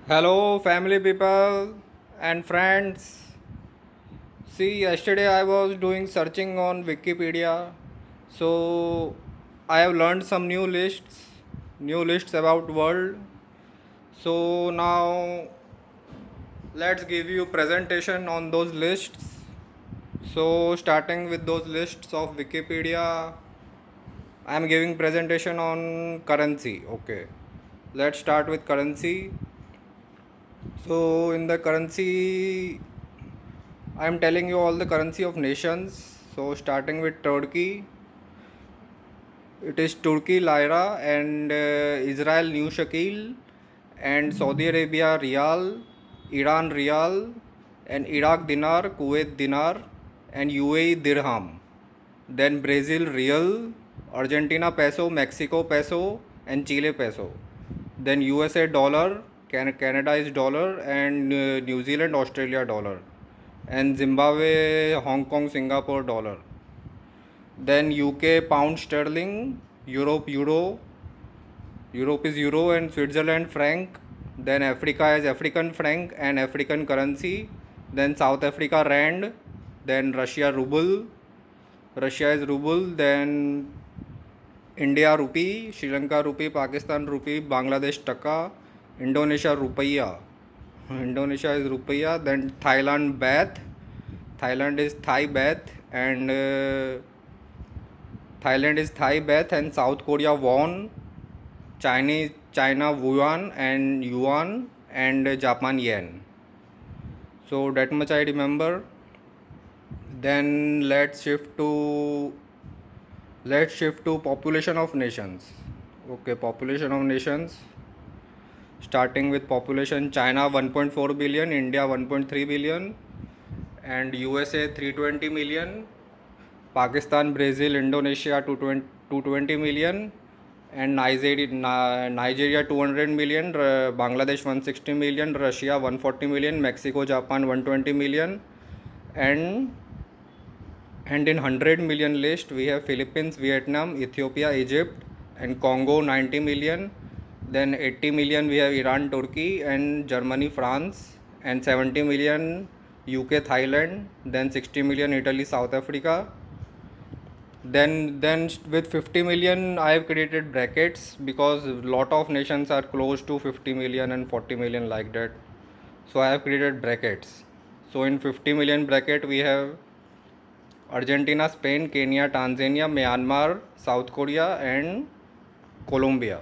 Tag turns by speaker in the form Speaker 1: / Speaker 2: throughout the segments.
Speaker 1: Hello, family people and friends. See, yesterday I was doing searching on Wikipedia, so I have learned some new lists about world. So now let's give you presentation on those lists. So starting with those lists of Wikipedia, I am giving presentation on currency. Okay, let's start with currency. So in the currency I am telling you all the currency of nations. So starting with Turkey, it is Turkey Lira and Israel New Shekel and Saudi Arabia Riyal, Iran Riyal and Iraq Dinar, Kuwait Dinar and UAE Dirham. Then Brazil Real, Argentina Peso, Mexico Peso and Chile Peso. Then USA Dollar, Canada is Dollar and New Zealand Australia Dollar and Zimbabwe, Hong Kong, Singapore dollar. Then UK pound sterling, Europe is euro and Switzerland franc. Then Africa is African franc and African currency. Then South Africa rand. Then Russia is ruble. Then India rupee, Sri Lanka rupee, Pakistan rupee, Bangladesh taka, Indonesia rupiah. Indonesia is rupiah. Then Thailand baht. Thailand is Thai baht and Thailand is Thai baht and South Korea won, China yuan and Japan yen. So that much I remember. Then let's shift to population of nations. Okay, population of nations. Starting with population, China 1.4 billion, India 1.3 billion, and USA 320 million, Pakistan, Brazil, Indonesia 220 million, and Nigeria 200 million, Bangladesh 160 million, Russia 140 million, Mexico, Japan 120 million, and in 100 million list we have Philippines, Vietnam, Ethiopia, Egypt, and Congo 90 million. Then 80 million we have Iran, Turkey, and Germany, France, and 70 million UK, Thailand. Then 60 million Italy, South Africa. Then with 50 million I have created brackets because a lot of nations are close to 50 million and 40 million like that. So I have created brackets. So in 50 million bracket we have Argentina, Spain, Kenya, Tanzania, Myanmar, South Korea and Colombia.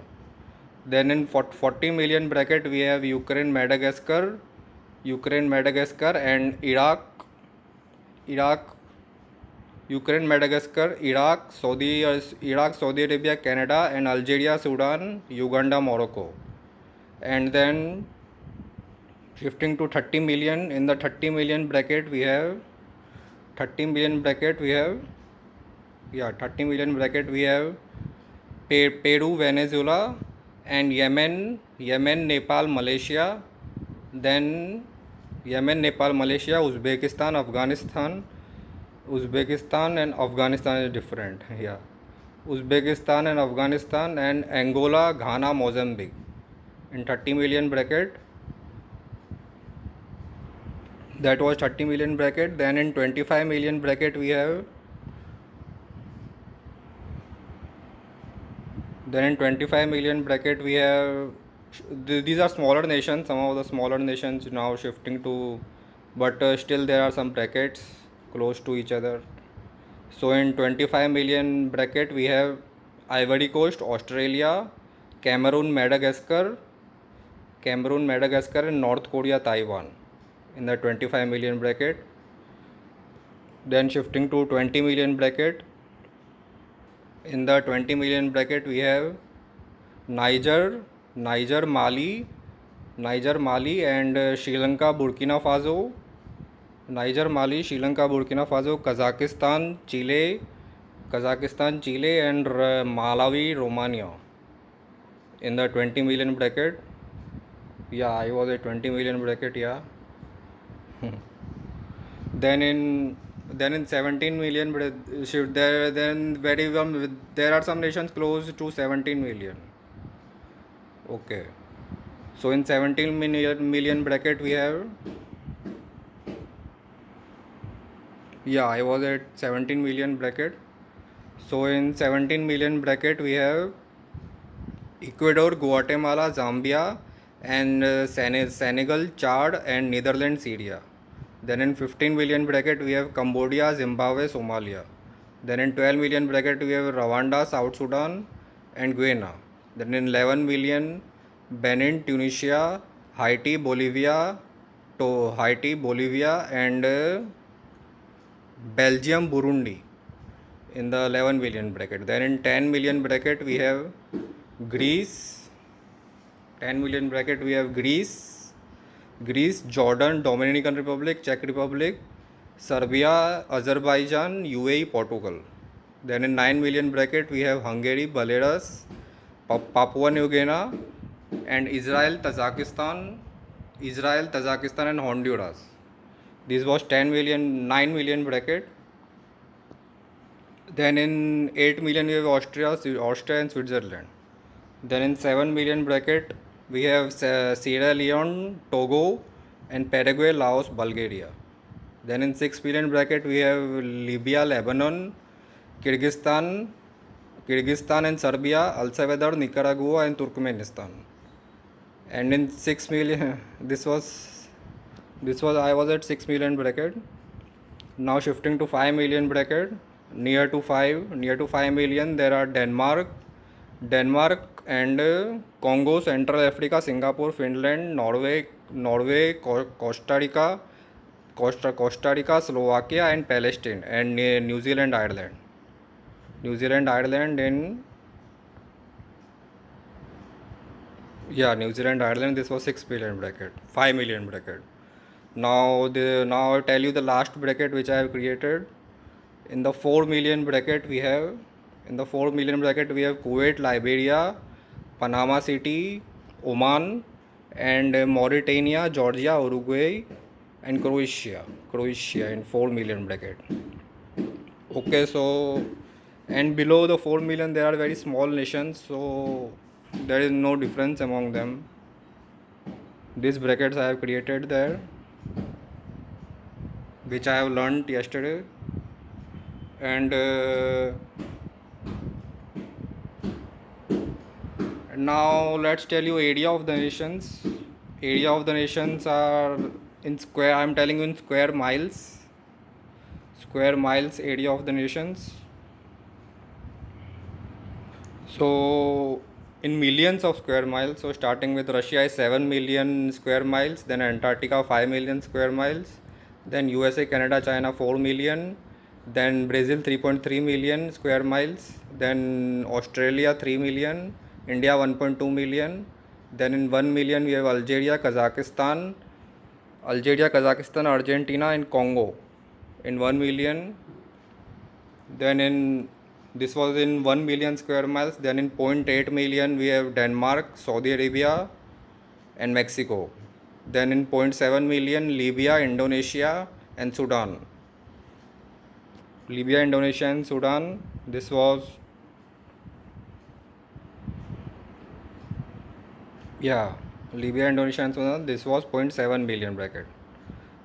Speaker 1: Then in 40 million bracket we have Ukraine, Madagascar and Iraq, Ukraine, Madagascar, Iraq, Saudi Arabia, Canada and Algeria, Sudan, Uganda, Morocco. And then shifting to 30 million, in the 30 million bracket we have 30 million bracket we have 30 million bracket we have Peru, Venezuela and Yemen, Nepal, Malaysia. Then Yemen, Nepal, Malaysia, Uzbekistan and Afghanistan is different. Yeah, Uzbekistan and Afghanistan and Angola, Ghana, Mozambique. In 30 million bracket, that was 30 million bracket. Then in 25 million bracket we have then in 25 million bracket we have these are smaller nations, some of the smaller nations now shifting to, but still there are some brackets close to each other. So in 25 million bracket we have Ivory Coast, Australia, Cameroon, Madagascar and North Korea, Taiwan in the 25 million bracket. Then shifting to 20 million bracket, in the 20 million bracket we have Niger, Mali and Sri Lanka, Burkina Faso, Kazakhstan, Chile and Malawi, Romania in the 20 million bracket. Yeah, I was a 20 million bracket, yeah. then in 17 million there are some nations close to 17 million. Okay. So in 17 million bracket we have, yeah, I was at 17 million bracket. So in 17 million bracket we have Ecuador, Guatemala, Zambia, and Senegal, Chad, and Netherlands, Syria. Then in 15 million bracket we have Cambodia, Zimbabwe, Somalia. Then in 12 million bracket we have Rwanda, South Sudan, and Guyana. Then in 11 million, Benin, Tunisia, Haiti, Bolivia, and Belgium, Burundi in the 11 million bracket. Then in 10 million bracket we have Greece. 10 million bracket we have Greece, Jordan, Dominican Republic, Czech Republic, Serbia, Azerbaijan, UAE, Portugal. Then in 9 million bracket we have Hungary, Belarus, Papua New Guinea, and Israel, Tajikistan, and Honduras. This was 9 million bracket. Then in 8 million we have Austria and Switzerland. Then in 7 million bracket we have Sierra Leone, Togo, and Paraguay, Laos, Bulgaria. Then in 6 million bracket we have Libya, Lebanon, Kyrgyzstan and Serbia, El Salvador, Nicaragua, and Turkmenistan. And in 6 million this was I was at 6 million bracket. Now shifting to 5 million bracket. Near to 5 million there are Denmark and Congo, Central Africa, Singapore, Finland, Norway, Costa Rica, Slovakia, and Palestine, and New Zealand, Ireland in New Zealand, Ireland. This was 6 million bracket, 5 million bracket. Now I tell you the last bracket which I have created. In the 4 million bracket we have Kuwait, Liberia, Panama City, Oman, and Mauritania, Georgia, Uruguay, and Croatia in 4 million bracket. Okay, so and below the 4 million there are very small nations, so there is no difference among them. These brackets I have created there, which I have learned yesterday. And now let's tell you area of the nations. Area of the nations are in square. I'm telling you in square miles. Area of the nations. So in millions of square miles. So starting with Russia is 7 million square miles. Then Antarctica 5 million square miles. Then USA, Canada, China 4 million. Then Brazil 3.3 million square miles. Then Australia 3 million. India 1.2 million. Then in 1 million we have Algeria, Kazakhstan, Argentina, and Congo in 1 million. Then this was in 1 million square miles. Then in 0.8 million we have Denmark, Saudi Arabia, and Mexico. Then in 0.7 million Libya, Indonesia, and Sudan. Libya, Indonesia, and Sudan. This was Libya, Indonesia, and Sudan. This was 0.7 million bracket.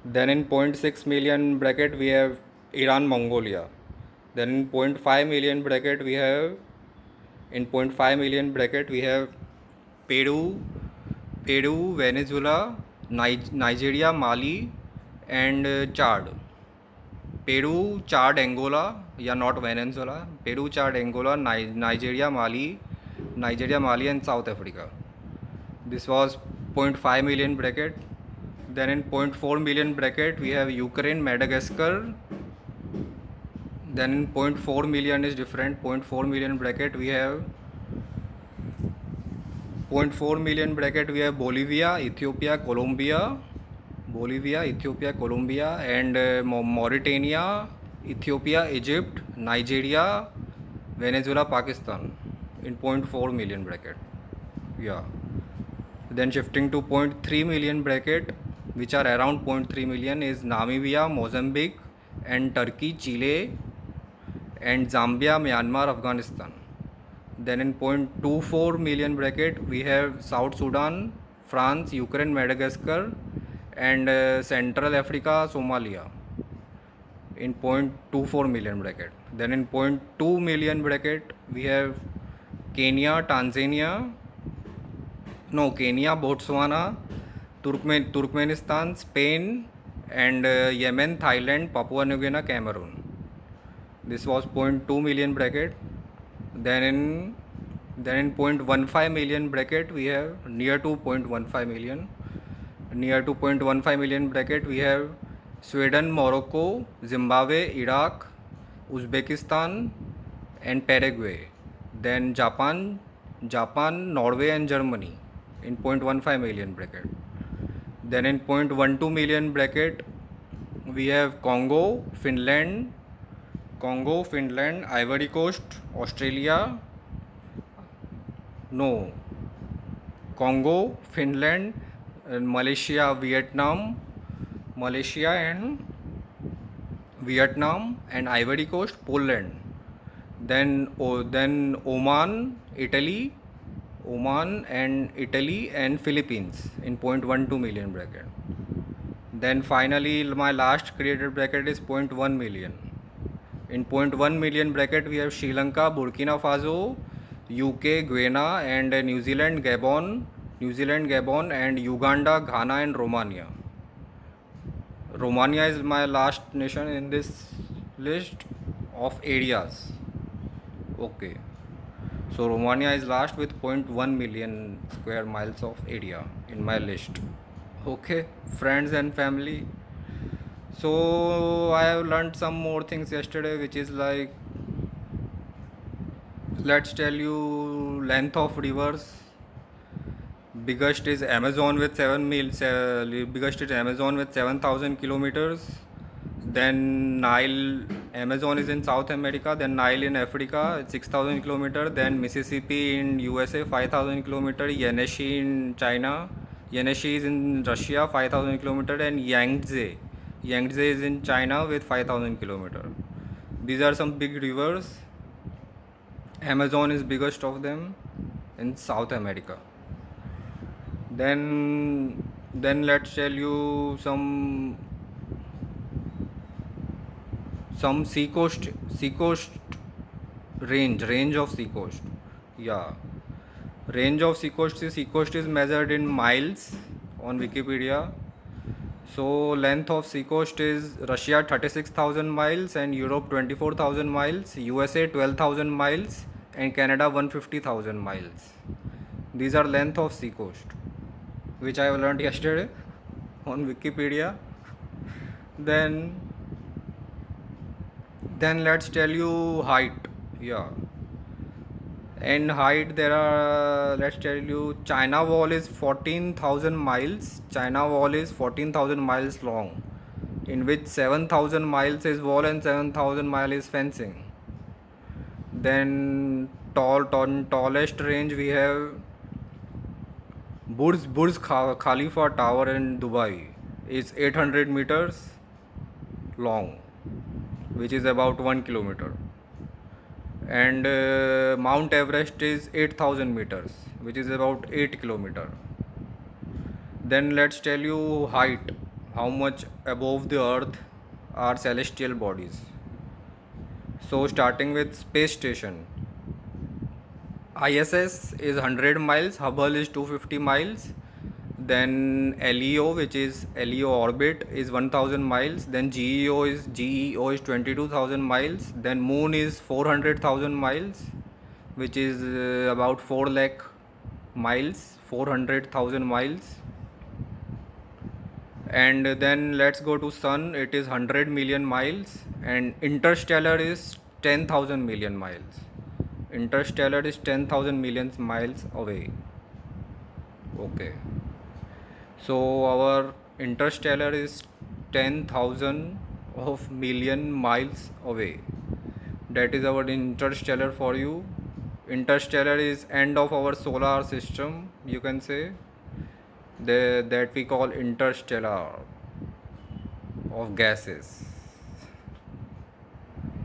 Speaker 1: Then in 0.6 million bracket we have Iran, Mongolia. Then in 0.5 million bracket we have Peru, Venezuela, Nigeria, Mali, and Chad. Peru, Chad, Angola, not Venezuela. Peru, Chad, Angola, Nigeria, Mali, and South Africa. This was 0.5 million bracket. Then in 0.4 million bracket we have Ukraine, Madagascar. Then in 0.4 million is different. 0.4 million bracket we have Bolivia, Ethiopia, Colombia, and Mauritania, Ethiopia, Egypt, Nigeria, Venezuela, Pakistan in 0.4 million bracket. Then shifting to 0.3 million bracket, which are around 0.3 million, is Namibia, Mozambique, and Turkey, Chile, and Zambia, Myanmar, Afghanistan. Then in 0.24 million bracket we have South Sudan, France, Ukraine, Madagascar, and Central Africa, Somalia in 0.24 million bracket. Then in 0.2 million bracket we have Kenya, Tanzania, no, Kenya, Botswana, Turkmenistan, Spain, and Yemen, Thailand, Papua New Guinea, Cameroon. This was 0.2 million bracket. Then in 0.15 million bracket we have near to 0.15 million. Near to 0.15 million bracket we have Sweden, Morocco, Zimbabwe, Iraq, Uzbekistan, and Paraguay. Then Japan, Norway, and Germany in 0.15 million bracket. Then in 0.12 million bracket we have Congo, Finland, Ivory Coast, Australia, no, Congo, Finland, and Malaysia, and Ivory Coast, Poland. Then Oman and Italy and Philippines in 0.12 million bracket. Then finally my last created bracket is 0.1 million. In 0.1 million bracket we have Sri Lanka, Burkina Faso, UK, Guyana, and New Zealand, Gabon, and Uganda, Ghana, and Romania. Romania is my last nation in this list of areas. Okay. So Romania is last with 0.1 million square miles of area in my list. Okay, friends and family. So I have learned some more things yesterday, which is like, let's tell you length of rivers. Biggest is Amazon with 7,000 kilometers. Then Amazon is in South America. Then Nile in Africa, 6,000 kilometers. Then Mississippi in USA, 5,000 kilometers. Yenisei is in Russia, 5,000 kilometers. And Yangtze is in China with 5,000 kilometers. These are some big rivers. Amazon is biggest of them in South America. Then let's tell you some seacoast range of seacoast. Yeah, range of seacoast is measured in miles on Wikipedia. So length of seacoast is Russia 36,000 miles, and Europe 24,000 miles, USA 12,000 miles, and Canada 150,000 miles. These are length of seacoast, which I have learned yesterday on Wikipedia. Then let's tell you height. Yeah, in height there are, let's tell you, China Wall is 14,000 miles. China Wall is 14,000 miles long, in which 7,000 miles is wall and 7,000 miles is fencing. Then tallest range we have Burj Khalifa Tower in Dubai is 800 meters long, which is about 1 kilometer. And Mount Everest is 8,000 meters, which is about 8 kilometer. Then let's tell you height, how much above the earth are celestial bodies. So starting with space station, ISS is 100 miles, Hubble is 250 miles. Then LEO, which is LEO orbit, is 1000 miles. Then GEO is 22,000 miles. Then Moon is 400,000 miles, which is about 4 lakh miles, 400,000 miles. And then let's go to Sun. It is 100 million miles, and Interstellar is 10,000 million miles. Interstellar is 10,000 million miles away. Okay. So our Interstellar is 10,000 of million miles away. That is our Interstellar for you. Interstellar is end of our solar system, you can say, that we call interstellar of gases.